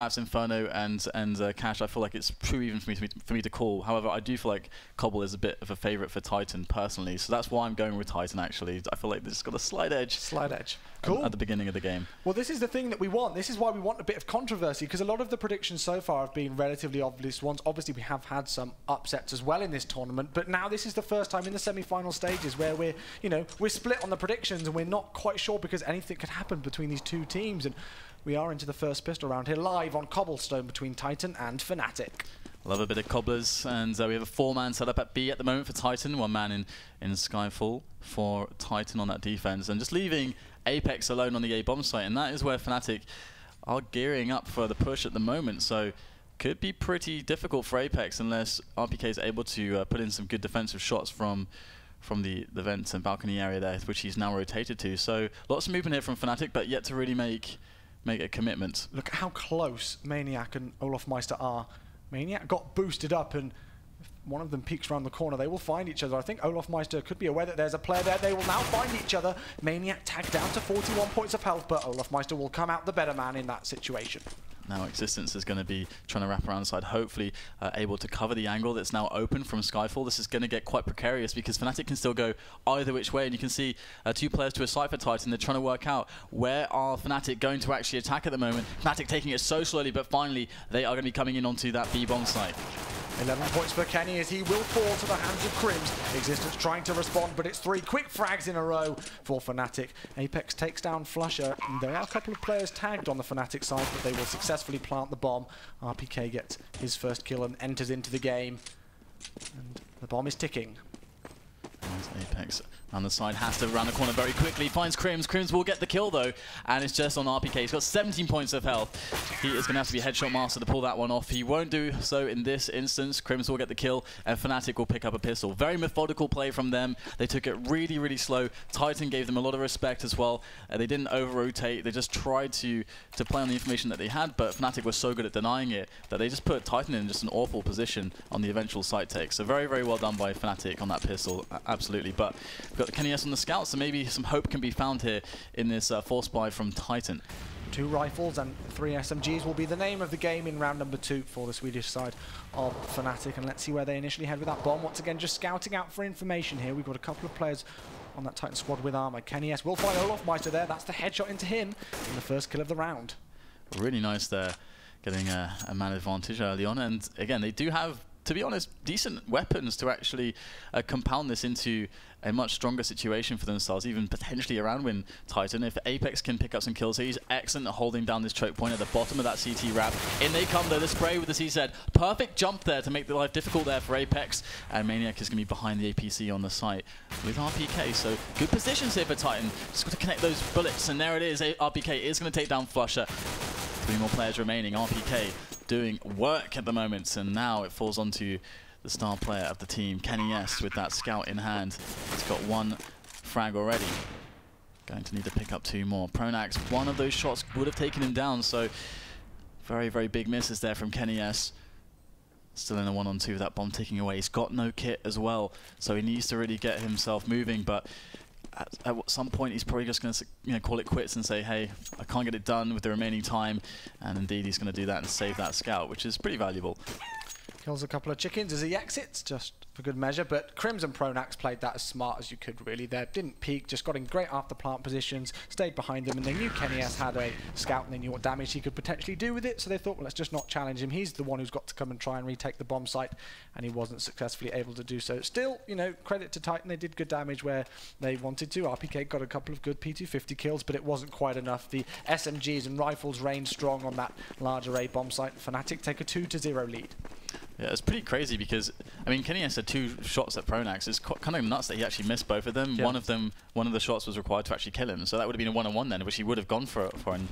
Perhaps Inferno and Cash, I feel like it's too even for me to call. However, I do feel like Cobble is a bit of a favourite for Titan personally, so that's why I'm going with Titan. Actually, I feel like this has got a slight edge. Slight edge. Cool. At the beginning of the game. Well, this is the thing that we want. This is why we want a bit of controversy, because a lot of the predictions so far have been relatively obvious ones. Obviously, we have had some upsets as well in this tournament, but now this is the first time in the semi-final stages where we're split on the predictions and we're not quite sure because anything could happen between these two teams. And we are into the first pistol round here, live on Cobblestone between Titan and Fnatic. Love a bit of cobblers, and we have a 4-man set up at B at the moment for Titan, 1 man in Skyfall for Titan on that defense, and just leaving Apex alone on the A bomb site, and that is where Fnatic are gearing up for the push at the moment. So could be pretty difficult for Apex unless RPK is able to put in some good defensive shots from the vents and balcony area there, which he's now rotated to. So lots of movement here from Fnatic, but yet to really make a commitment. Look at how close Maniac and Olofmeister are. Maniac got boosted up, and if one of them peeks around the corner, they will find each other. I think Olofmeister could be aware that there's a player there. They will now find each other. Maniac tagged down to 41 points of health, but Olofmeister will come out the better man in that situation. Now Existence is going to be trying to wrap around the side, hopefully able to cover the angle that's now open from Skyfall. This is going to get quite precarious because Fnatic can still go either which way, and you can see 2 players to a side for Titan. They're trying to work out where are Fnatic going to actually attack at the moment. Fnatic taking it so slowly, but finally they are going to be coming in onto that B bomb site. 11 points for Kenny as he will fall to the hands of Crims. Existence trying to respond, but it's 3 quick frags in a row for Fnatic. Apex takes down Flusher, and there are a couple of players tagged on the Fnatic side, but they will successfully plant the bomb. RPK gets his first kill and enters into the game. And the bomb is ticking. There's Apex on the side, has to round the corner very quickly, finds Crims. Crims will get the kill though, and it's just on RPK. He's got 17 points of health. He is going to have to be headshot master to pull that one off. He won't do so in this instance. Crims will get the kill, and Fnatic will pick up a pistol. Very methodical play from them. They took it really, really slow. Titan gave them a lot of respect as well. They didn't over-rotate. They just tried to play on the information that they had, but Fnatic was so good at denying it that they just put Titan in just an awful position on the eventual site take. So very, very well done by Fnatic on that pistol, absolutely. But we've got the Kenny S on the scout, so maybe some hope can be found here in this force buy from Titan. 2 rifles and 3 SMGs will be the name of the game in round number 2 for the Swedish side of Fnatic. And let's see where they initially head with that bomb. Once again, just scouting out for information here. We've got a couple of players on that Titan squad with armor. Kenny S will find Olofmeister there. That's the headshot into him in the first kill of the round. Really nice there, getting a man advantage early on. And again, they do have, to be honest, decent weapons to actually compound this into a much stronger situation for themselves, even potentially around win Titan. If Apex can pick up some kills, he's excellent at holding down this choke point at the bottom of that CT wrap. In they come though, the spray with the CZ. Perfect jump there to make the life difficult there for Apex, and Maniac is going to be behind the APC on the site with RPK, so good positions here for Titan. Just got to connect those bullets, and there it is. RPK is going to take down Flusher. 3 more players remaining. RPK doing work at the moment, and now it falls onto the star player of the team, Kenny S, with that scout in hand. He's got 1 frag already. Going to need to pick up 2 more. Pronax, one of those shots would have taken him down, so very, very big misses there from Kenny S. Still in a 1-on-2 with that bomb ticking away. He's got no kit as well, so he needs to really get himself moving, but at some point he's probably just going to call it quits and say, hey, I can't get it done with the remaining time, and indeed he's going to do that and save that scout, which is pretty valuable. Kills a couple of chickens as he exits, just for good measure, but Crims and Pronax played that as smart as you could really there. Didn't peek, just got in great after plant positions, stayed behind them, and they knew Kenny S had a scout and they knew what damage he could potentially do with it, so they thought, well, let's just not challenge him. He's the one who's got to come and try and retake the bomb site, and he wasn't successfully able to do so. Still, credit to Titan, they did good damage where they wanted to. RPK got a couple of good P250 kills, but it wasn't quite enough. The SMGs and rifles reigned strong on that large array bomb site. Fnatic take a 2-0 lead. Yeah, it's pretty crazy because, I mean, Kenny has had 2 shots at Pronax. It's kind of nuts that he actually missed both of them. Yeah. One of the shots was required to actually kill him, so that would have been a 1-on-1 then, which he would have gone for, and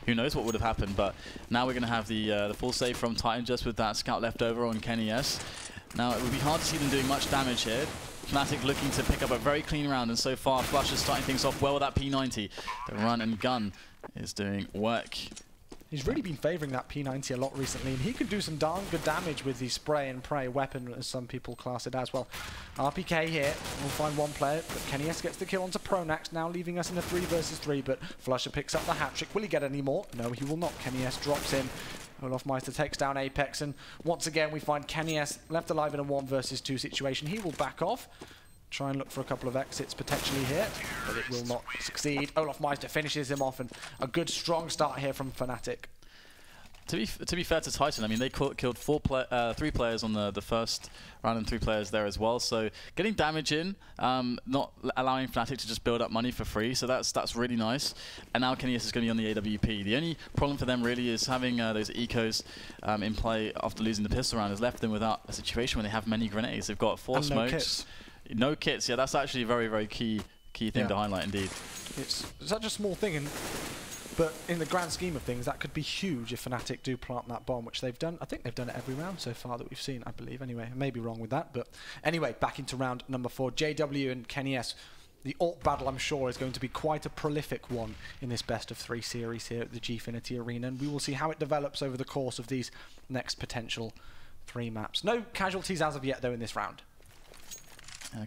who knows what would have happened. But now we're going to have the full save from Titan just with that scout left over on Kenny S. Now, it would be hard to see them doing much damage here. Fnatic looking to pick up a very clean round, and so far, Flush is starting things off well with that P90. The run and gun is doing work. He's really been favouring that P90 a lot recently, and he could do some darn good damage with the spray and pray weapon, as some people class it as well. RPK here, we'll find 1 player, but Kenny S gets the kill onto Pronax, now leaving us in a 3 versus 3, but Flusher picks up the hat-trick. Will he get any more? No, he will not. Kenny S drops in. Olofmeister takes down Apex, and once again we find KennyS left alive in a 1 versus 2 situation. He will back off, try and look for a couple of exits potentially here, but it will not succeed. Olofmeister finishes him off, and a good strong start here from Fnatic. To be fair to Titan, I mean, they killed 3 players on the first round and 3 players there as well. So getting damage in, not allowing Fnatic to just build up money for free. So that's really nice. And now KennyS is going to be on the AWP. The only problem for them really is having those ecos in play after losing the pistol round has left them without a situation where they have many grenades. They've got 4 smokes. No kits. Yeah, that's actually a very, very key thing to highlight indeed. It's such a small thing, but in the grand scheme of things, that could be huge if Fnatic do plant that bomb, which they've done. I think they've done it every round so far that we've seen, I believe. Anyway, I may be wrong with that, but anyway, back into round number 4. JW and KennyS. The AWP battle, I'm sure, is going to be quite a prolific one in this best-of-3 series here at the GFINITY Arena, and we will see how it develops over the course of these next potential 3 maps. No casualties as of yet, though, in this round.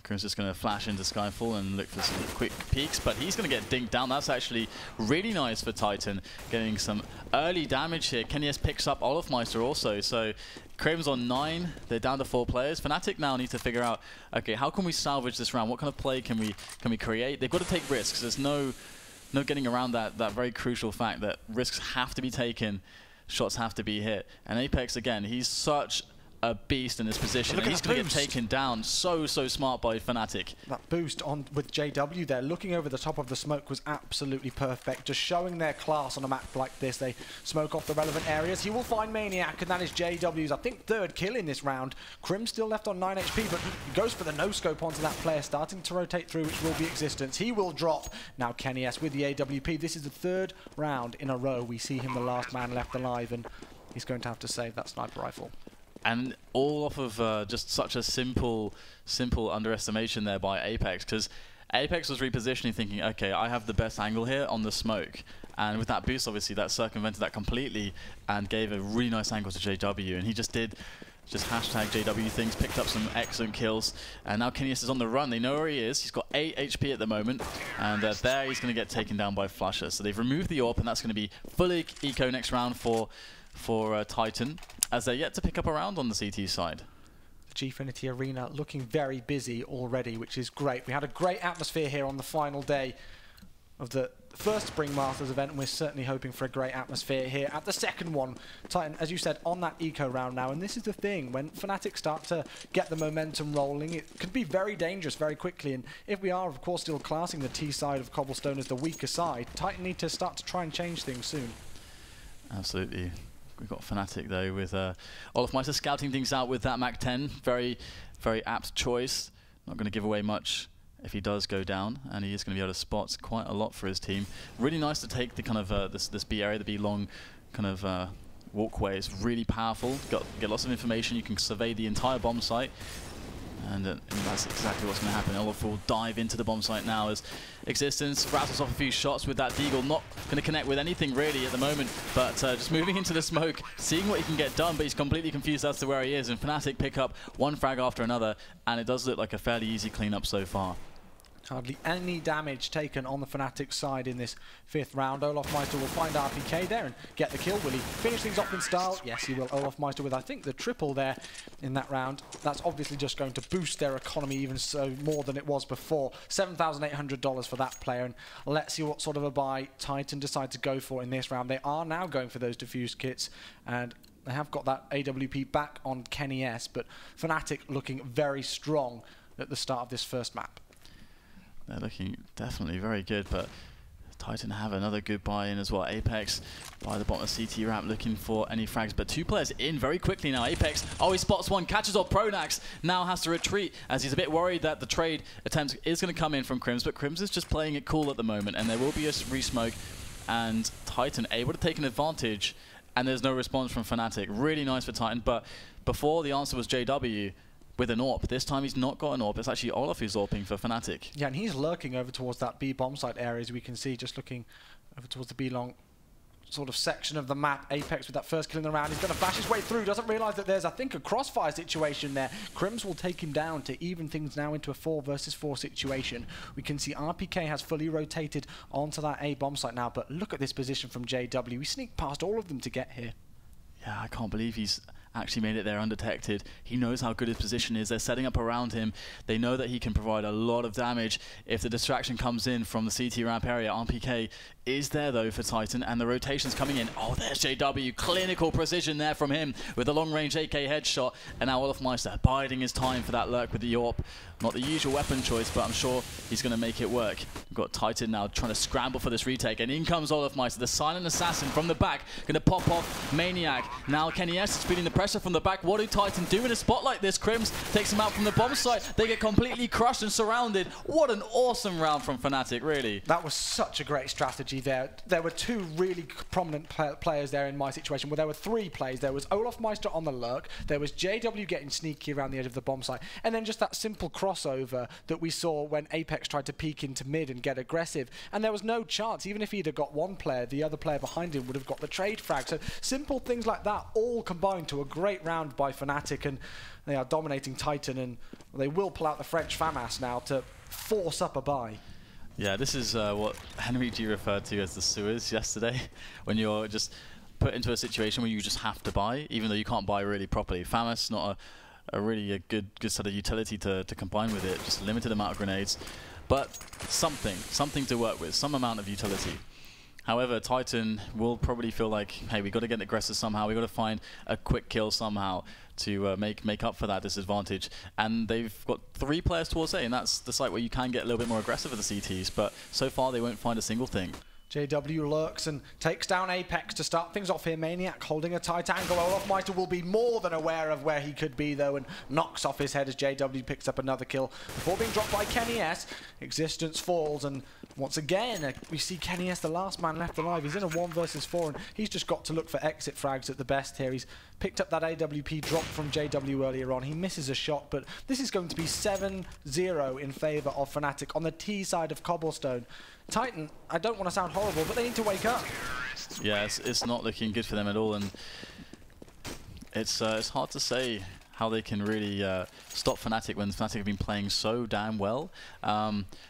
Crim's just going to flash into Skyfall and look for some quick peeks, but he's going to get dinked down. That's actually really nice for Titan, getting some early damage here. KennyS picks up Olofmeister also, so Crim's on 9. They're down to 4 players. Fnatic now need to figure out, okay, how can we salvage this round? What kind of play can we create? They've got to take risks. There's no getting around that very crucial fact that risks have to be taken, shots have to be hit. And Apex, again, he's such a beast in this position, and he's going to get taken down so smart by Fnatic. That boost on with JW there, looking over the top of the smoke, was absolutely perfect, just showing their class on a map like this. They smoke off the relevant areas. He will find Maniac, and that is JW's, I think, 3rd kill in this round. Crim still left on 9 HP, but he goes for the no-scope onto that player, starting to rotate through, which will be Existence. He will drop. Now KennyS with the AWP. This is the 3rd round in a row we see him the last man left alive, and he's going to have to save that sniper rifle. And all off of just such a simple underestimation there by Apex, because Apex was repositioning, thinking, okay, I have the best angle here on the smoke. And with that boost, obviously, that circumvented that completely and gave a really nice angle to JW. And he just did hashtag JW things, picked up some excellent kills. And now KennyS is on the run. They know where he is. He's got 8 HP at the moment. And there he's going to get taken down by Flusher. So they've removed the AWP, and that's going to be fully eco next round for Titan, as they're yet to pick up a round on the CT side. The GFINITY Arena looking very busy already, which is great. We had a great atmosphere here on the final day of the first Spring Masters event, and we're certainly hoping for a great atmosphere here at the second one. Titan, as you said, on that eco round now, and this is the thing, when Fnatic start to get the momentum rolling, it could be very dangerous very quickly, and if we are, of course, still classing the T side of Cobblestone as the weaker side, Titan need to start to try and change things soon. Absolutely. We've got Fnatic though with Olofmeister scouting things out with that Mac 10. Very apt choice. Not going to give away much if he does go down, and he is going to be able to spot quite a lot for his team. Really nice to take the kind of this B area, the B long kind of walkway. It's really powerful. Get lots of information. You can survey the entire bomb site. And that's exactly what's going to happen. Olaf will dive into the bomb site now as Existence rattles off a few shots with that deagle. Not going to connect with anything really at the moment, but just moving into the smoke, seeing what he can get done, but he's completely confused as to where he is. And Fnatic pick up one frag after another, and it does look like a fairly easy cleanup so far. Hardly any damage taken on the Fnatic side in this 5th round. Olofmeister will find RPK there and get the kill. Will he finish things off in style? Yes, he will. Olofmeister with, I think, the triple there in that round. That's obviously just going to boost their economy even so more than it was before. $7,800 for that player. And let's see what sort of a buy Titan decide to go for in this round. They are now going for those diffused kits, and they have got that AWP back on KennyS, but Fnatic looking very strong at the start of this first map. They're looking definitely very good, but Titan have another good buy-in as well. Apex by the bottom of CT ramp looking for any frags, but 2 players in very quickly now. Apex, oh, he spots one, catches off Pronax, now has to retreat as he's a bit worried that the trade attempt is going to come in from Crims, but Crims is just playing it cool at the moment, and there will be a re-smoke, and Titan able to take an advantage, and there's no response from Fnatic. Really nice for Titan, but before the answer was JW with an AWP. This time he's not got an AWP. It's actually Olaf who's AWPing for Fnatic. Yeah, and he's lurking over towards that B bomb site area, as we can see, just looking over towards the B long sort of section of the map. Apex with that first kill in the round. He's going to flash his way through. Doesn't realise that there's, I think, a crossfire situation there. Crims will take him down to even things now into a 4 versus 4 situation. We can see RPK has fully rotated onto that A bomb site now, but look at this position from JW. We sneak past all of them to get here. Yeah, I can't believe he's actually made it there undetected. He knows how good his position is. They're setting up around him. They know that he can provide a lot of damage if the distraction comes in from the CT ramp area. RPK is there though for Titan, and the rotation's coming in. Oh, there's JW. Clinical precision there from him with a long-range AK headshot. And now Olofmeister biding his time for that lurk with the AWP. Not the usual weapon choice, but I'm sure he's going to make it work. We've got Titan now trying to scramble for this retake, and in comes Olofmeister, the silent assassin from the back, going to pop off Maniac. Now Kenny S is feeling the pressure from the back. What do Titan do in a spot like this? Crims takes him out from the bomb site. They get completely crushed and surrounded. What an awesome round from Fnatic, really. That was such a great strategy there. There were two really prominent players there in my situation. Well, there were three plays. There was Olofmeister on the lurk. There was JW getting sneaky around the edge of the bomb site. And then just that simple crossover that we saw when Apex tried to peek into mid and get aggressive. And there was no chance. Even if he'd have got one player, the other player behind him would have got the trade frag. So simple things like that all combined to a great round by Fnatic, and they are dominating Titan, and they will pull out the French FAMAS now to force up a buy. Yeah, this is what Henry G referred to as the sewers yesterday, when you're just put into a situation where you just have to buy, even though you can't buy really properly. FAMAS not a really good sort of utility to combine with it, just a limited amount of grenades, but something to work with, some amount of utility. However, Titan will probably feel like, hey, we got to get aggressive somehow. We got to find a quick kill somehow to make up for that disadvantage. And they've got 3 players towards A, and that's the site where you can get a little bit more aggressive with the CTs. But so far, they won't find a single thing. JW lurks and takes down Apex to start things off here. Maniac holding a tight angle. Olofmeister will be more than aware of where he could be, though, and knocks off his head as JW picks up another kill before being dropped by Kenny S. Existence falls, and once again, we see Kenny S, the last man left alive. He's in a 1 versus 4, and he's just got to look for exit frags at the best here. He's picked up that AWP drop from JW earlier on. He misses a shot, but this is going to be 7-0 in favour of Fnatic on the T side of Cobblestone. Titan, I don't want to sound horrible, but they need to wake up. Yeah, it's not looking good for them at all, and it's hard to say how they can really stop Fnatic when Fnatic have been playing so damn well.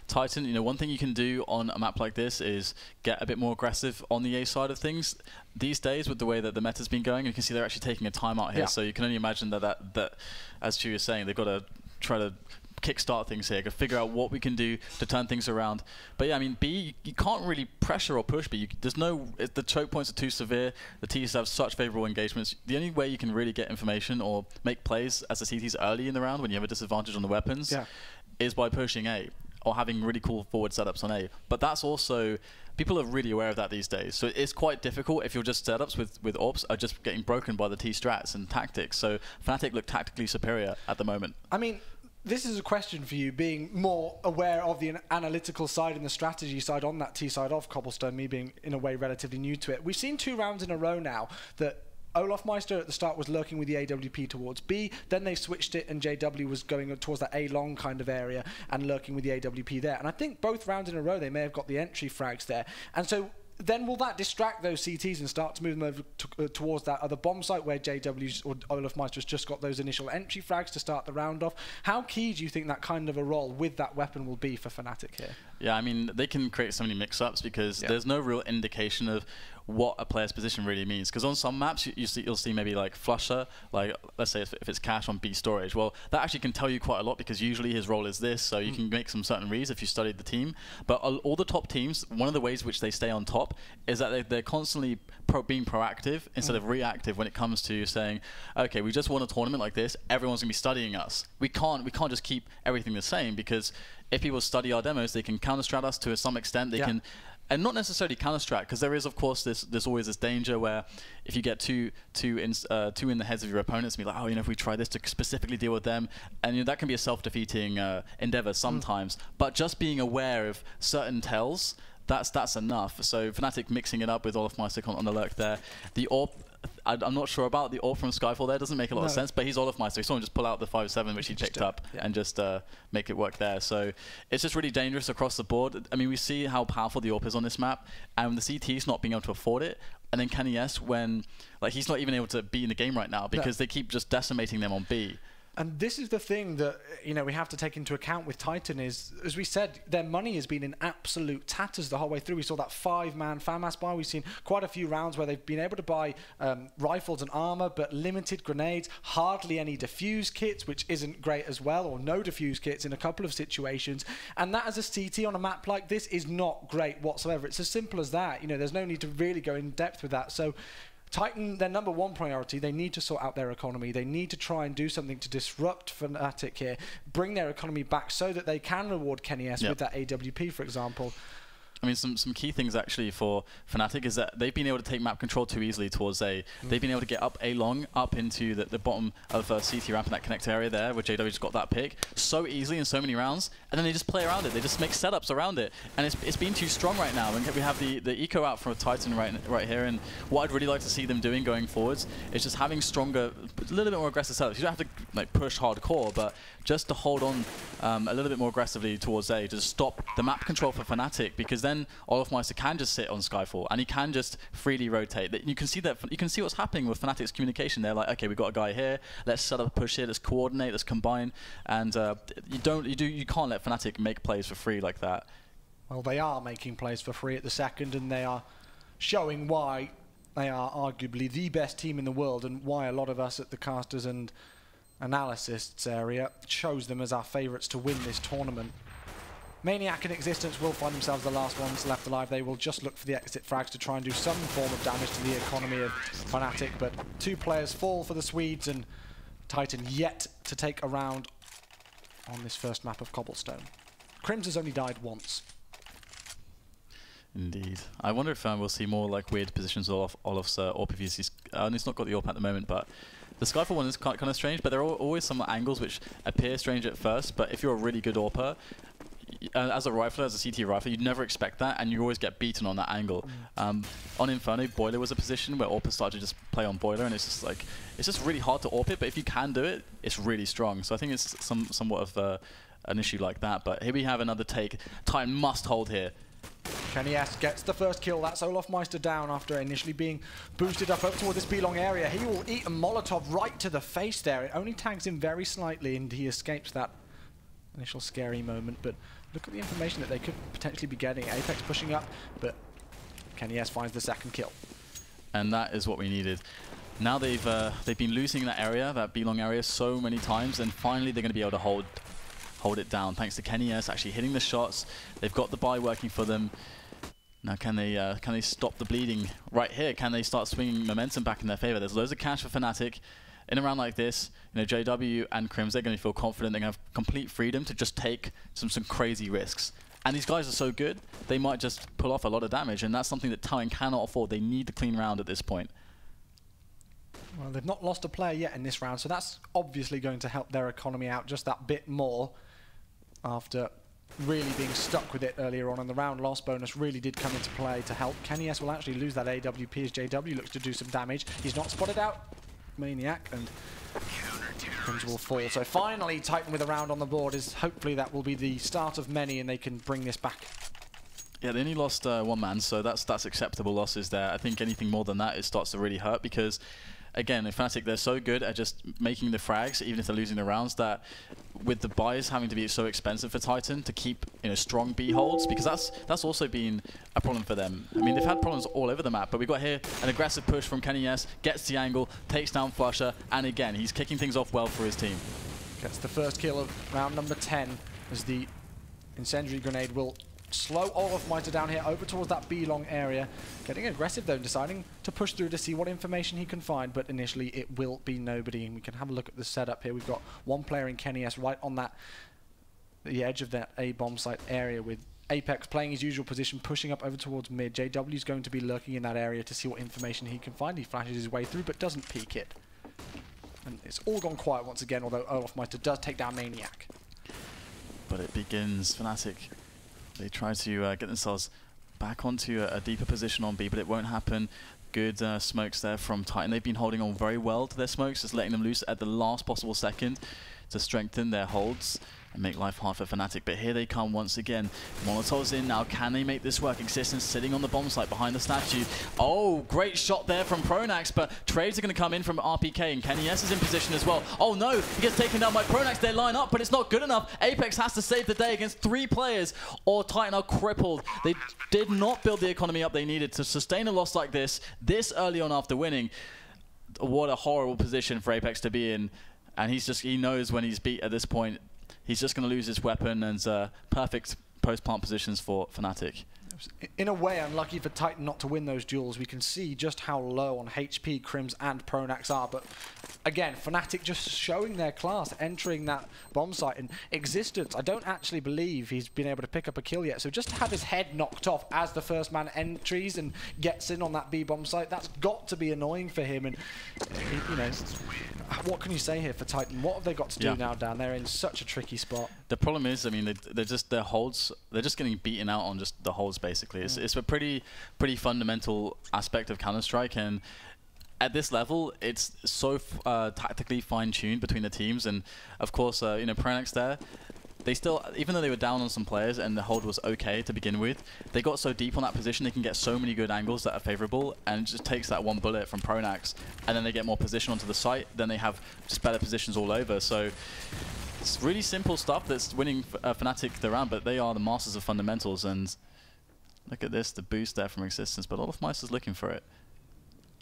Titan, you know, one thing you can do on a map like this is get a bit more aggressive on the A side of things. These days, with the way that the meta's been going, you can see they're actually taking a timeout here, so you can only imagine that as Chu is saying, they've got to try to kickstart things here, figure out what we can do to turn things around. But yeah, I mean, B, you can't really pressure or push B. There's no, the choke points are too severe. The T's have such favorable engagements. The only way you can really get information or make plays as the CTs early in the round when you have a disadvantage on the weapons is by pushing A or having really cool forward setups on A. But that's also, people are really aware of that these days. So it's quite difficult if your just setups with AWPs are just getting broken by the T strats and tactics. So Fnatic look tactically superior at the moment. I mean, this is a question for you, being more aware of the analytical side and the strategy side on that T side of Cobblestone, me being, in a way, relatively new to it. We've seen 2 rounds in a row now that Olofmeister at the start was lurking with the AWP towards B, then they switched it and JW was going towards that A long kind of area and lurking with the AWP there. And I think both rounds in a row they may have got the entry frags there. And so then will that distract those CTs and start to move them over towards that other bomb site where JW or Olofmeister's just got those initial entry frags to start the round off? How key do you think that kind of a role with that weapon will be for Fnatic here? Yeah, I mean, they can create so many mix-ups because there's no real indication of what a player's position really means. Because on some maps, you'll see maybe like Flusher, like let's say if it's Cash on B storage. Well, that actually can tell you quite a lot because usually his role is this, so you can make some certain reads if you studied the team. But all the top teams, one of the ways which they stay on top is that they're constantly being proactive instead of reactive when it comes to saying, okay, we just won a tournament like this, everyone's gonna be studying us. We can't just keep everything the same, because if people study our demos, they can counter-strat us to some extent. They can. And not necessarily counter-strat, because there is, of course, there's always this danger where if you get two in the heads of your opponents, and be like, oh, you know, if we try this to specifically deal with them, and you know, that can be a self-defeating endeavor sometimes. But just being aware of certain tells, that's enough. So Fnatic mixing it up with Olofmeister on the lurk there. The AWP, I'm not sure about the AWP from Skyfall there. Doesn't make a lot of sense, but he's Olofmeister. He saw him just pull out the 5-7, which he picked up, and just make it work there. So it's just really dangerous across the board. I mean, we see how powerful the AWP is on this map, and the CT's not being able to afford it. And then Kenny S, when like he's not even able to be in the game right now because they keep just decimating them on B. And this is the thing that, you know, we have to take into account with Titan is, as we said, their money has been in absolute tatters the whole way through. We saw that 5-man FAMAS buy. We've seen quite a few rounds where they've been able to buy rifles and armor, but limited grenades, hardly any defuse kits, which isn't great as well, or no defuse kits in a couple of situations. And that as a CT on a map like this is not great whatsoever. It's as simple as that. You know, there's no need to really go in depth with that. So Titan, their number one priority, they need to sort out their economy. They need to try and do something to disrupt Fnatic here, bring their economy back so that they can reward KennyS with that AWP, for example. I mean, some key things actually for Fnatic is that they've been able to take map control too easily towards A. They've been able to get up A long, up into the bottom of CT ramp in that connect area there, where JW just got that pick so easily in so many rounds, and then they just play around it. They just make setups around it, and it's been too strong right now. And we have the eco out from Titan right here, and what I'd really like to see them doing going forwards is just having stronger, a little bit more aggressive setups. You don't have to like push hardcore, but just to hold on a little bit more aggressively towards A, to stop the map control for Fnatic, because then Olofmeister can just sit on Skyfall and he can just freely rotate. You can see that. You can see what's happening with Fnatic's communication. They're like, okay, we've got a guy here. Let's set up a push here. Let's coordinate. Let's combine. And you can't let Fnatic make plays for free like that. Well, they are making plays for free at the second, and they are showing why they are arguably the best team in the world, and why a lot of us at the casters and analysts area chose them as our favourites to win this tournament. Maniac and Existence will find themselves the last ones left alive. They will just look for the exit frags to try and do some form of damage to the economy of Fnatic, but 2 players fall for the Swedes, and Titan yet to take a round on this first map of Cobblestone. Crims has only died once. Indeed. I wonder if we'll see more like weird positions of Olof's AWP PVCs. He's not got the AWP at the moment, but the Skyfall one is kind of strange, but there are always some angles which appear strange at first, but if you're a really good AWPer, as a rifler, as a CT rifler, you'd never expect that, and you always get beaten on that angle. On Inferno, Boiler was a position where AWPers started to just play on Boiler, and it's just like, it's just really hard to AWP it, but if you can do it, it's really strong. So I think it's somewhat of an issue like that, but here we have another take. Titan must hold here. KennyS gets the first kill. That's Olofmeister down after initially being boosted up over toward this B-long area. He will eat a Molotov right to the face there. It only tags him very slightly, and he escapes that initial scary moment, but look at the information that they could potentially be getting. Apex pushing up, but KennyS finds the second kill. And that is what we needed. Now they've been losing that area, that B-long area, so many times, and finally they're going to be able to hold it down thanks to KennyS actually hitting the shots. They've got the buy working for them. Now can they stop the bleeding right here? Can they start swinging momentum back in their favor? There's loads of cash for Fnatic. In a round like this, you know, JW and Crims, they're going to feel confident. They're going to have complete freedom to just take some crazy risks. And these guys are so good, they might just pull off a lot of damage, and that's something that Titan cannot afford. They need the clean round at this point. Well, they've not lost a player yet in this round, so that's obviously going to help their economy out just that bit more after really being stuck with it earlier on in the round. Loss bonus really did come into play to help. KennyS will actually lose that AWP as JW looks to do some damage. He's not spotted out. Maniac, and Crims will fall. So finally, Titan with a round on the board. Hopefully that will be the start of many, and they can bring this back. Yeah, they only lost 1 man, so that's acceptable losses there. I think anything more than that, it starts to really hurt, because again, in Fnatic, they're so good at just making the frags, even if they're losing the rounds, that with the buys having to be so expensive for Titan to keep, you know, strong B holds, because that's also been a problem for them. I mean, they've had problems all over the map, but we got here an aggressive push from KennyS, gets the angle, takes down Flusher, and again, he's kicking things off well for his team. Gets the first kill of round number 10 as the incendiary grenade will slow Olofmeister down here over towards that B-long area. Getting aggressive though, deciding to push through to see what information he can find, but initially it will be nobody. And we can have a look at the setup here. We've got one player in KennyS right on the edge of that A bomb site area, with Apex playing his usual position, pushing up over towards mid. JW is going to be lurking in that area to see what information he can find. He flashes his way through, but doesn't peek it. And it's all gone quiet once again, although Olofmeister does take down Maniac. But it begins. Fnatic, they try to get themselves back onto a deeper position on B, but it won't happen. Good smokes there from Titan. They've been holding on very well to their smokes, just letting them loose at the last possible second to strengthen their holds. and make life hard for Fnatic. But here they come once again. Molotov's in now. Can they make this work? Existence sitting on the bomb site behind the statue. Oh, great shot there from Pronax, but trades are going to come in from RPK, and KennyS is in position as well. Oh no, he gets taken down by Pronax. They line up, but it's not good enough. Apex has to save the day against 3 players, or Titan are crippled. They did not build the economy up they needed to sustain a loss like this early on after winning. What a horrible position for Apex to be in. And he knows when he's beat at this point, he's just going to lose his weapon, and perfect post-plant positions for Fnatic. In a way, unlucky for Titan not to win those duels. We can see just how low on HP Crims and Pronax are, but again, Fnatic just showing their class, entering that bomb site. And Existence, I don't actually believe he's been able to pick up a kill yet, so just to have his head knocked off as the first man entries and gets in on that B bomb site, that's got to be annoying for him. And you know, what can you say here for Titan? What have they got to do now down there in such a tricky spot? The problem is, I mean, they're just getting beaten out on just the holds. Basically, it's a pretty fundamental aspect of Counter-Strike, and at this level, it's so tactically fine-tuned between the teams. And of course, you know, Pronax there, they still, even though they were down on some players and the hold was okay to begin with, they got so deep on that position they can get so many good angles that are favorable, and it just takes that one bullet from Pronax, and then they get more position onto the site. Then they have just better positions all over. So it's really simple stuff that's winning Fnatic the round, but they are the masters of fundamentals. And look at this, the boost there from Existence, but Olofmeister's looking for it.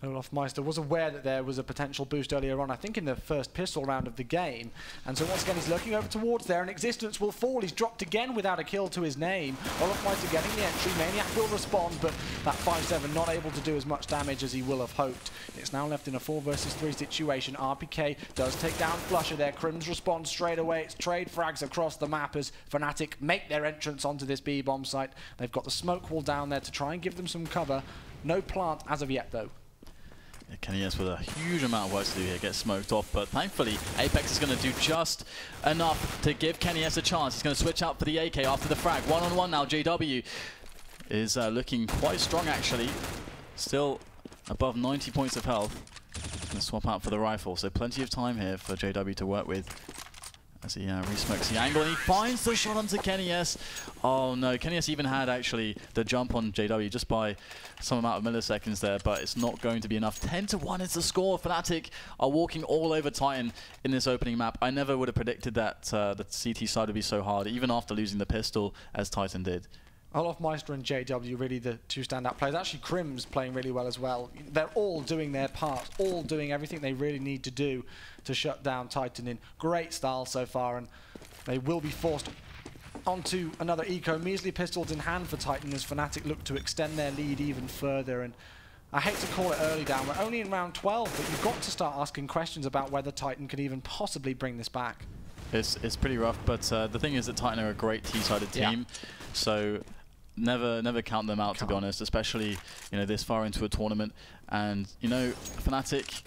Olofmeister was aware that there was a potential boost earlier on, I think in the first pistol round of the game. And so once again, he's looking over towards there, and Existence will fall. He's dropped again without a kill to his name. Olofmeister getting the entry. Maniac will respond, but that 5-7 not able to do as much damage as he will have hoped. It's now left in a 4 versus 3 situation. RPK does take down Flusher there. Crims responds straight away. It's trade frags across the map as Fnatic make their entrance onto this B bomb site. They've got the smoke wall down there to try and give them some cover. No plant as of yet, though. KennyS with a huge amount of work to do here, get smoked off, but thankfully Apex is going to do just enough to give KennyS a chance. He's going to switch out for the AK after the frag. 1-on-1 now. JW is looking quite strong actually, still above 90 points of health. Going to swap out for the rifle, so plenty of time here for JW to work with as he re-smokes the angle, and he finds the shot onto KennyS. Oh no, KennyS even had actually the jump on JW just by some amount of milliseconds there, but it's not going to be enough. 10-1 is the score. Fnatic are walking all over Titan in this opening map. I never would have predicted that the CT side would be so hard, even after losing the pistol, as Titan did. Olofmeister and JW really the two standout players. Actually, Crims playing really well as well. They're all doing their part, all doing everything they really need to do to shut down Titan in great style so far, and they will be forced onto another eco. Measly pistols in hand for Titan as Fnatic look to extend their lead even further. And I hate to call it early down, we're only in round 12, but you've got to start asking questions about whether Titan could even possibly bring this back. It's pretty rough, but the thing is that Titan are a great T-sided team, so never count them out, to be honest, especially, you know, this far into a tournament. And, you know, Fnatic,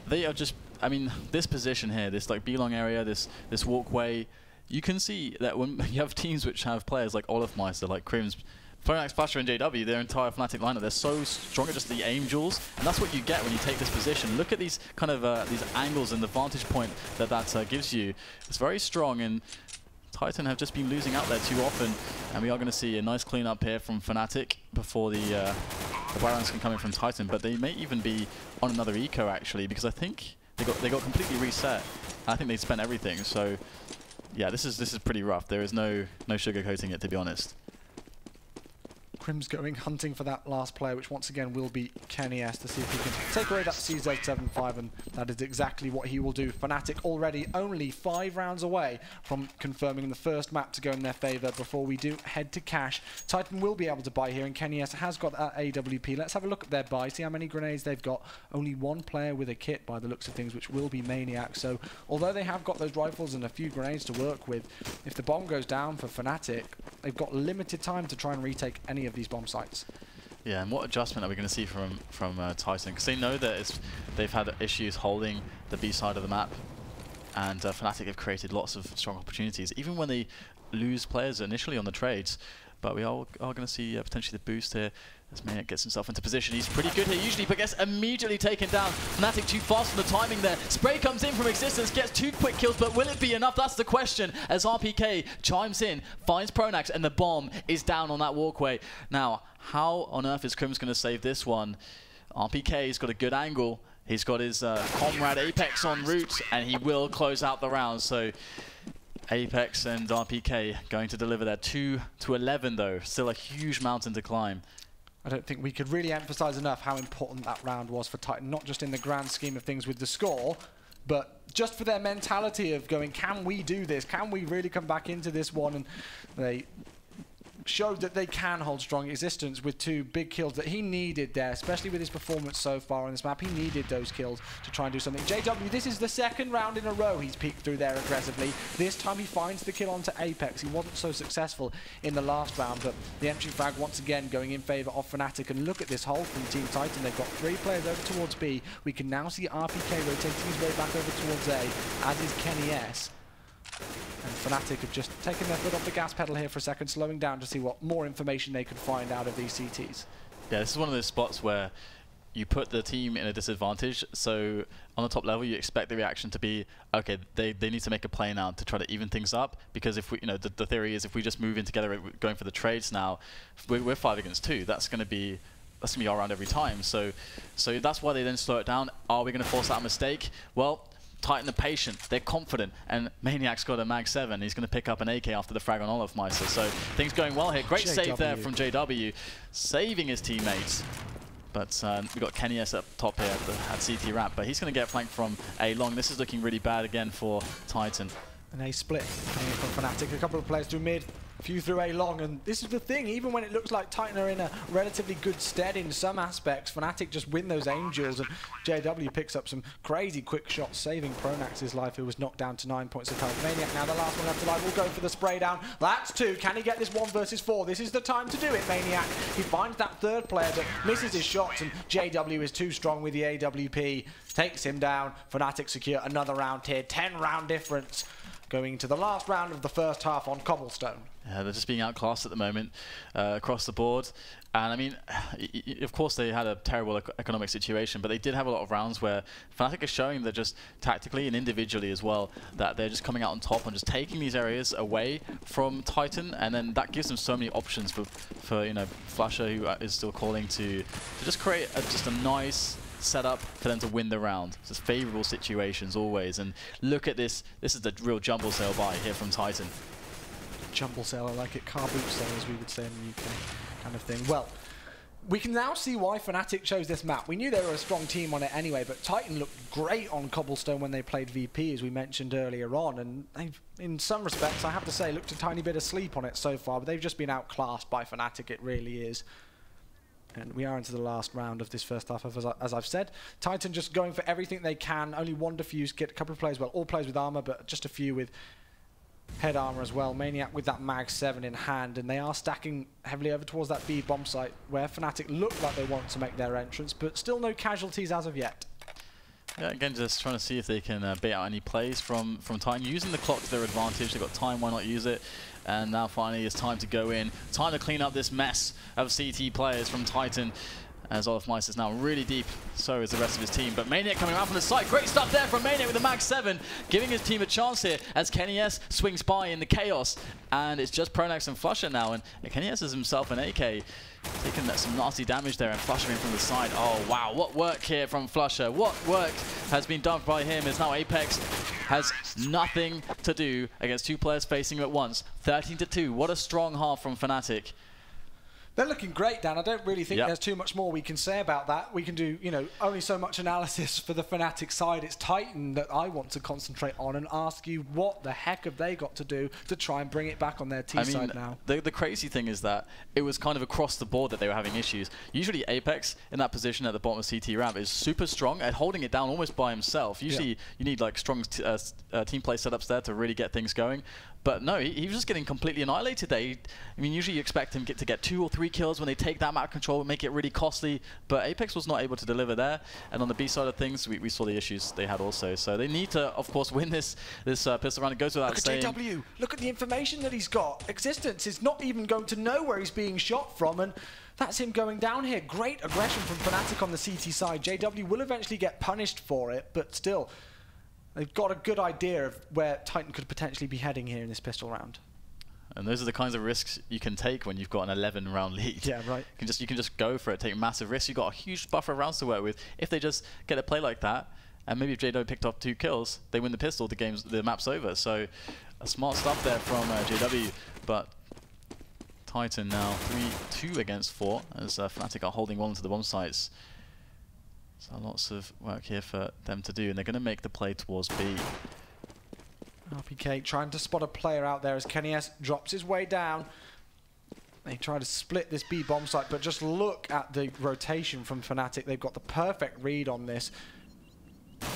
they are just, I mean, this position here, this like B-long area, this walkway, you can see that when you have teams which have players like Olofmeister, like Crims, Pronax, Flusher and JW, their entire Fnatic lineup, they're so strong at just the aim duels, and that's what you get when you take this position. Look at these kind of these angles and the vantage point that gives you. It's very strong, and Titan have just been losing out there too often, and we are going to see a nice clean-up here from Fnatic before the Barons can come in from Titan, but they may even be on another eco actually, because I think they got completely reset. I think they spent everything, so yeah, this is pretty rough. There is no sugarcoating it, to be honest. Crims going hunting for that last player, which once again will be KennyS, to see if he can take away that CZ75, and that is exactly what he will do. Fnatic already only 5 rounds away from confirming the first map to go in their favour before we do head to cash. Titan will be able to buy here, and KennyS has got that AWP. Let's have a look at their buy, see how many grenades they've got. Only 1 player with a kit by the looks of things, which will be Maniac. So although they have got those rifles and a few grenades to work with, if the bomb goes down for Fnatic, they've got limited time to try and retake any of these bomb sites. Yeah, and what adjustment are we going to see from Titan? Because they know that they've had issues holding the B side of the map, and Fnatic have created lots of strong opportunities, even when they lose players initially on the trades. But we are going to see potentially the boost here. As Maniac gets himself into position, he's pretty good here usually, but gets immediately taken down. Fnatic too fast on the timing there. Spray comes in from Existence, gets 2 quick kills, but will it be enough? That's the question. As RPK chimes in, finds Pronax, and the bomb is down on that walkway. Now, how on earth is Crims going to save this one? RPK's got a good angle. He's got his comrade Apex en route, and he will close out the round. So Apex and RPK going to deliver their 2-11 though. Still a huge mountain to climb. I don't think we could really emphasize enough how important that round was for Titan, not just in the grand scheme of things with the score, but just for their mentality of going, can we do this? Can we really come back into this one? And they showed that they can hold strong. Existence with 2 big kills that he needed there, especially with his performance so far on this map. He needed those kills to try and do something. JW, this is the 2nd round in a row he's peeked through there aggressively. This time he finds the kill onto Apex. He wasn't so successful in the last round, but the entry frag once again going in favor of Fnatic. And look at this hold from Team Titan. They've got 3 players over towards B. We can now see RPK rotating his way back over towards A, as is Kenny S. And Fnatic have just taken their foot off the gas pedal here for a second, slowing down to see what more information they could find out of these CTs. Yeah, this is one of those spots where you put the team in a disadvantage. So on the top level, you expect the reaction to be, okay, they need to make a play now to try to even things up. Because if we, the theory is if we just move in together, going for the trades now, we're 5 against 2. That's going to be our round every time. So that's why they then slow it down. Are we going to force out a mistake? Well, Titan are patient, they're confident, and Maniac's got a Mag 7. He's going to pick up an AK after the frag on Olofmeister. So things going well here. Great save there from JW, saving his teammates. But we've got Kenny S up top here at CT ramp, but he's going to get flanked from A long. This is looking really bad again for Titan. An A split coming in from Fnatic. A couple of players through mid, a few through A long, and this is the thing, even when it looks like Titan are in a relatively good stead in some aspects, Fnatic just win those angels, and JW picks up some crazy quick shots, saving Pronax's life, who was knocked down to 9 points of health. Maniac now, the last one left alive, will go for the spray down. That's 2. Can he get this 1 versus 4? This is the time to do it, Maniac. He finds that 3rd player, but misses his shots, and JW is too strong with the AWP. Takes him down. Fnatic secure another round here. 10-round difference going to the last round of the first half on Cobblestone. Yeah, they're just being outclassed at the moment across the board. And I mean, of course they had a terrible economic situation, but they did have a lot of rounds where Fnatic is showing that just tactically and individually as well, that they're just coming out on top and just taking these areas away from Titan, and then that gives them so many options for Flusher, who is still calling to just create just a nice setup for them to win the round. Just favourable situations always. And look at this. This is the real jumble sale buy here from Titan. Jumble sale, I like it. Car boot sale, as we would say in the UK, kind of thing. Well, we can now see why Fnatic chose this map. We knew they were a strong team on it anyway, but Titan looked great on Cobblestone when they played VP, as we mentioned earlier on, and they've, in some respects, I have to say, looked a tiny bit asleep on it so far, but they've just been outclassed by Fnatic, it really is. And we are into the last round of this first half, as I've said. Titan just going for everything they can. Only 1 defuse, get a couple of players, well, all players with armor, but just a few with head armor as well. Maniac with that Mag 7 in hand, and they are stacking heavily over towards that B bomb site, where Fnatic look like they want to make their entrance, but still no casualties as of yet. Yeah, again, just trying to see if they can bait out any plays from Titan, using the clock to their advantage. They've got time, why not use it? And now finally it's time to go in. Time to clean up this mess of CT players from Titan, as Olofmeister is now really deep, so is the rest of his team. But Maniac coming around from the side. Great stuff there from Maniac with the Mag 7, giving his team a chance here as Kenny S swings by in the chaos. And it's just Pronax and Flusher now, and Kenny S is himself an AK, taking some nasty damage there, and Flusher in from the side. Oh wow, what work here from Flusher. What work has been done by him, as now Apex has nothing to do against 2 players facing him at once. 13-2, what a strong half from Fnatic. They're looking great, Dan. I don't really think there's too much more we can say about that. We can do, only so much analysis for the Fnatic side. It's Titan that I want to concentrate on and ask you, what the heck have they got to do to try and bring it back on their side now? The crazy thing is that it was kind of across the board that they were having issues. Usually Apex in that position at the bottom of CT ramp is super strong at holding it down almost by himself. Usually you need like strong team play setups there to really get things going. But no, he was just getting completely annihilated there. I mean, usually you expect him to get 2 or 3 3 kills when they take that map control, make it really costly. But Apex was not able to deliver there. And on the B side of things, we saw the issues they had also. So they need to, of course, win this pistol round. It goes without saying. Look at JW. Look at the information that he's got. Existence is not even going to know where he's being shot from. And that's him going down here. Great aggression from Fnatic on the CT side. JW will eventually get punished for it, but still, they've got a good idea of where Titan could potentially be heading here in this pistol round. And those are the kinds of risks you can take when you've got an 11-round lead. Yeah, right. You can just go for it, take massive risks. You've got a huge buffer of rounds to work with. If they just get a play like that, and maybe if JW picked up 2 kills, they win the pistol, the map's over. So, smart stuff there from JW, but Titan now 3-2 against 4 as Fnatic are holding on to the bomb sites. So lots of work here for them to do, and they're going to make the play towards B. RPK trying to spot a player out there as KennyS drops his way down. They try to split this B bomb site, but just look at the rotation from Fnatic. They've got the perfect read on this.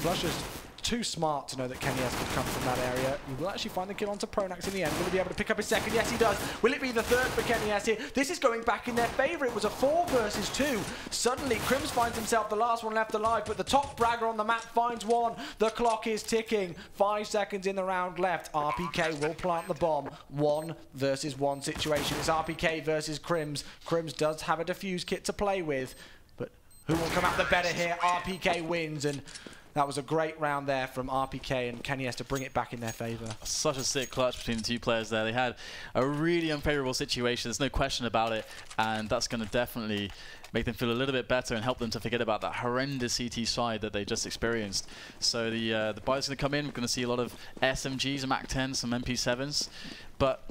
Russia's too smart to know that KennyS could come from that area. He will actually find the kill onto Pronax in the end. Will he be able to pick up his second? Yes, he does. Will it be the third for KennyS here? This is going back in their favor. It was a 4 versus 2. Suddenly, Crims finds himself the last one left alive, but the top bragger on the map finds one. The clock is ticking. 5 seconds in the round left. RPK will plant the bomb. 1 versus 1 situation. It's RPK versus Crims. Crims does have a defuse kit to play with, but who will come out the better here? RPK wins, and that was a great round there from RPK and KennyS to bring it back in their favor. Such a sick clutch between the two players there. They had a really unfavorable situation, there's no question about it, and that's going to definitely make them feel a little bit better and help them to forget about that horrendous CT side that they just experienced. So the buy's going to come in. We're going to see a lot of SMGs, MAC-10s, some MP7s, but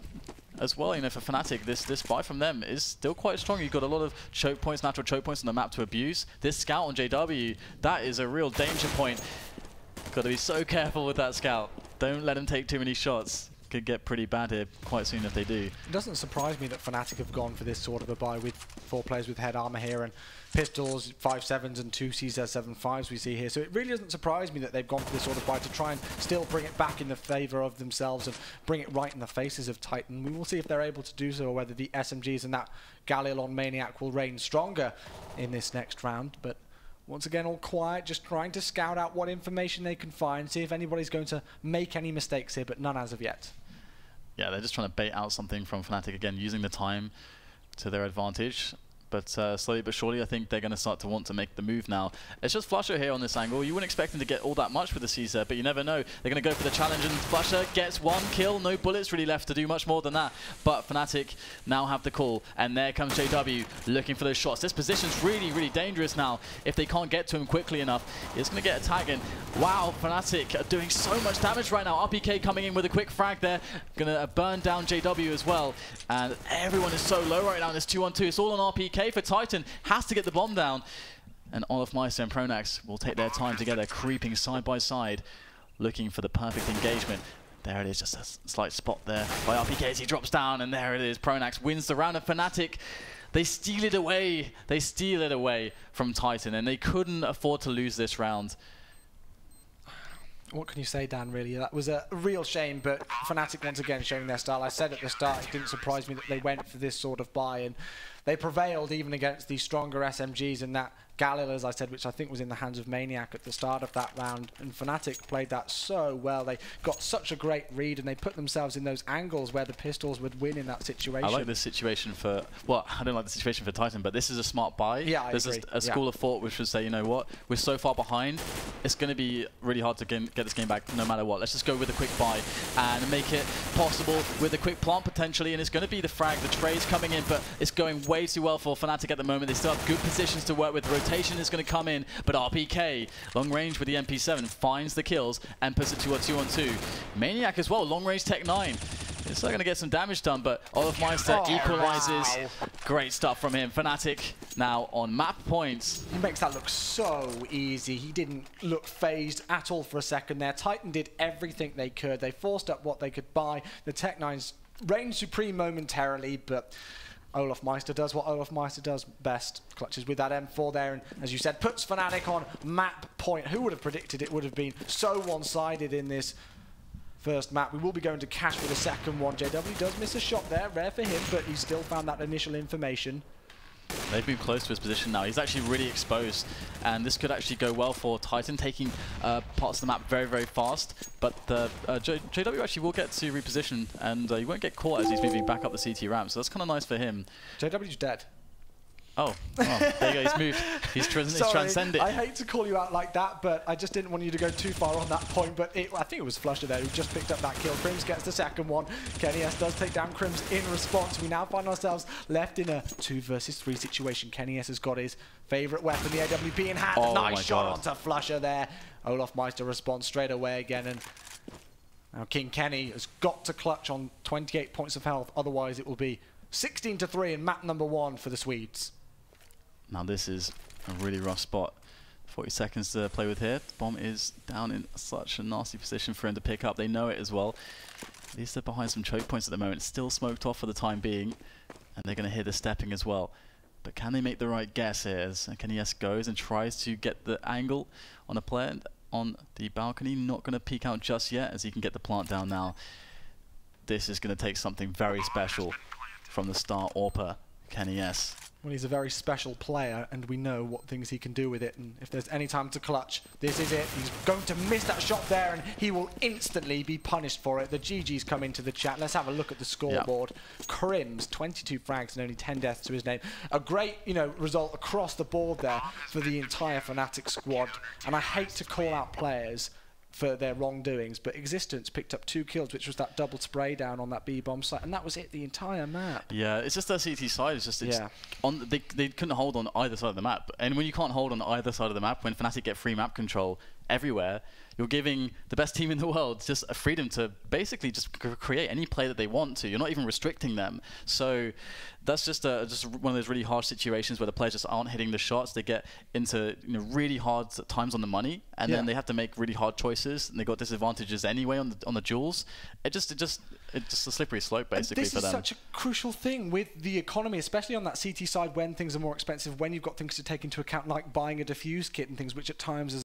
as well, you know, for Fnatic, this buy from them is still quite strong. You've got a lot of choke points, natural choke points on the map to abuse. This scout on JW, that is a real danger point. Got to be so careful with that scout. Don't let him take too many shots. Could get pretty bad here quite soon if they do. It doesn't surprise me that Fnatic have gone for this sort of a buy with 4 players with head armor here and pistols, 5.7s and 2 CZ7.5s we see here. So it really doesn't surprise me that they've gone for this sort of buy to try and still bring it back in the favor of themselves and bring it right in the faces of Titan. We will see if they're able to do so, or whether the SMGs and that Galil on Maniac will reign stronger in this next round. But once again, all quiet, just trying to scout out what information they can find, see if anybody's going to make any mistakes here, but none as of yet. Yeah, they're just trying to bait out something from Fnatic again, using the time to their advantage. But slowly but surely, I think they're going to start to want to make the move now. It's just Flusher here on this angle. You wouldn't expect him to get all that much with the CZ, but you never know. They're going to go for the challenge, and Flusher gets 1 kill. No bullets really left to do much more than that. But Fnatic now have the call, and there comes JW looking for those shots. This position's really, really dangerous now. If they can't get to him quickly enough, it's going to get a tag in. Wow, Fnatic are doing so much damage right now. RPK coming in with a quick frag there. Going to burn down JW as well. And everyone is so low right now in this 2-on-2. It's all on RPK. For Titan, has to get the bomb down, and Olofmeister and Pronax will take their time together, creeping side by side, looking for the perfect engagement. There it is, just a slight spot there by RPK as he drops down, and there it is. Pronax wins the round, and Fnatic, they steal it away. They steal it away from Titan, and they couldn't afford to lose this round. What can you say, Dan, really? That was a real shame, but Fnatic once again showing their style. I said at the start, it didn't surprise me that they went for this sort of buy, and they prevailed even against these stronger SMGs, and that Galil, as I said, which I think was in the hands of Maniac at the start of that round, and Fnatic played that so well. They got such a great read, and they put themselves in those angles where the pistols would win in that situation. I like this situation for, well, I don't like the situation for Titan, but this is a smart buy. Yeah, There's agree. a school of thought which would say, you know what, we're so far behind, it's going to be really hard to get this game back no matter what. Let's just go with a quick buy and make it possible with a quick plant potentially, and it's going to be the frag. The tray's coming in, but it's going way too well for Fnatic at the moment. They still have good positions to work with. Rotation is going to come in, but RPK, long range with the MP7, finds the kills and puts it to a 2-on-2. Maniac as well, long range Tech 9. It's still going to get some damage done, but Olofmeister equalizes. Wow. Great stuff from him. Fnatic now on map points. He makes that look so easy. He didn't look phased at all for a second there. Titan did everything they could. They forced up what they could buy. The Tech 9s reigned supreme momentarily, but Olofmeister does what Olofmeister does best. Clutches with that M4 there, and as you said, puts Fnatic on map point. Who would have predicted it would have been so one-sided in this first map. We will be going to Cash for the second one. JW does miss a shot there, rare for him, but he still found that initial information. They've moved close to his position now. He's actually really exposed, and this could actually go well for Titan, taking parts of the map very, very fast. But JW actually will get to reposition, and he won't get caught as he's moving back up the CT ramp, so that's kind of nice for him. JW's dead. Oh, there you go, he's moved. He's transcended. I hate to call you out like that, but I just didn't want you to go too far on that point. But I think it was Flusher there who just picked up that kill. Crims gets the second one. KennyS does take down Crims in response. We now find ourselves left in a 2 versus 3 situation. KennyS has got his favourite weapon, the AWP in hand. Oh, nice shot onto Flusher there. Olaf Meister responds straight away again. And now King Kenny has got to clutch on 28 points of health. Otherwise, it will be 16-3 in map number 1 for the Swedes. Now this is a really rough spot. 40 seconds to play with here. Bomb is down in such a nasty position for him to pick up. They know it as well. At least they're behind some choke points at the moment. It's still smoked off for the time being. And they're going to hear the stepping as well. But can they make the right guess here as KennyS goes and tries to get the angle on a player on the balcony? Not going to peek out just yet as he can get the plant down now. This is going to take something very special from the star AWPer, KennyS. Well, he's a very special player, and we know what things he can do with it. And if there's any time to clutch, this is it. He's going to miss that shot there, and he will instantly be punished for it. The GG's come into the chat. Let's have a look at the scoreboard. Yep. Crims, 22 frags and only 10 deaths to his name. A great, result across the board there for the entire Fnatic squad. And I hate to call out players for their wrongdoings, but Existence picked up 2 kills, which was that double spray down on that B-bomb site, and that was it, the entire map. Yeah, it's just their CT side. It's just they couldn't hold on either side of the map, and when you can't hold on either side of the map, when Fnatic get free map control everywhere, you're giving the best team in the world just a freedom to basically just create any play that they want to. You're not even restricting them. So that's just one of those really harsh situations where the players just aren't hitting the shots. They get into really hard times on the money, and then they have to make really hard choices, and they got disadvantages anyway on the duels. It's just a slippery slope basically for them. This is such a crucial thing with the economy, especially on that CT side when things are more expensive, when you've got things to take into account like buying a diffuse kit and things, which at times is